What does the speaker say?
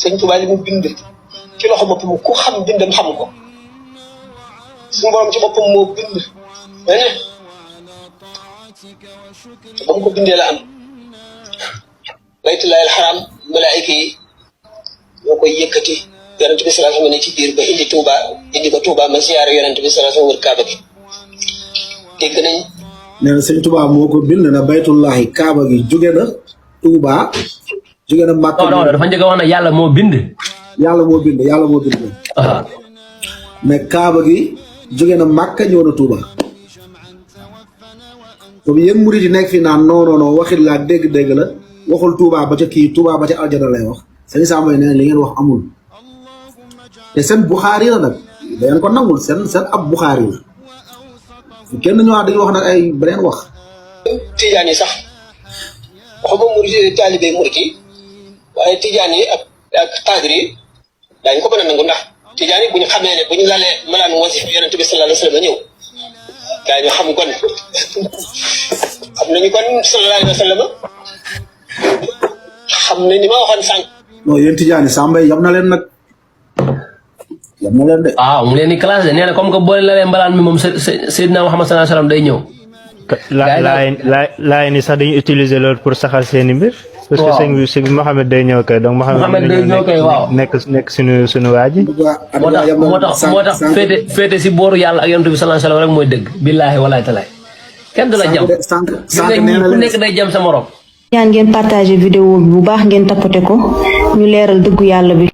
sëñ Tuubaa li mu bind ci loxo boppam ku xam bindam xam ko suñu borom ci boppam moo bind ne te ba mu ko bindee la am baytullahi alxaram malaayika yi ñoo koy yëkkati yonent bi sallallahu alayhi wasallam ne ci biir ba indi Touba indi ba Touba ma siyaare yonent bi sallallahu alayhi wasallam wër Kaaba gi dégg nañ nee na sëñ Touba moo ko bind na baytullahi Kaaba gi jóge na Touba jóge na Makka. non dafa njëkk a wax ne yàlla moo bind. yàlla moo bind yàlla moo bind. mais Kaaba gi jóge na Makka ñëw na Touba. comme yéen murid yi nekk fii naan non waxit la dégg-dégg la waxul Touba ba ca kii Touba ba ca aljana lay wax sëñ Samba nee na li ngeen wax amul te seen Buxaari la nag da ngeen ko nangul seen ab Buxaari la kenn ñëwaat dañuy wax nag ay beneen wax. tijaan yi sax waxuma murid taalibe murid yi waaye tijaan yi ak xaadir yi daañu ko mën a nangu ndax tijaan yi bu ñu xamee ne bu ñu lalee malaan wasif yonent bi sallallahu alayhi wasallam ñëw daañu xam kon xam nañu kon sallallahu alayhi wasallam xam ne ni ma waxoon sànq. non yéen tijaan yi Samba yam na leen nag yam na leen de. waaw mu leen di classé nee na comme que boole la leen mbalaan mi moom Seydina Muhammad sallallahu alayhi wasallam day ñëw. laay ni sax dañuy utiliser loolu pour saxal seeni mbir. parce que sëñ bi Mohamed day ñëw kay donc Mohamed day ñëw kay waaw nekk suñu waa ji. moo tax féete si booru yàlla ak yonent bi sallallahu alayhi wasallam rek mooy dëgg. billaahi walaay talaay kenn du la jam. ku nekk day jam sa morom. ñaan ngeen partager vidéo bi bu baax ngeen tapoter ko ñu leeral dëggu yàlla bi.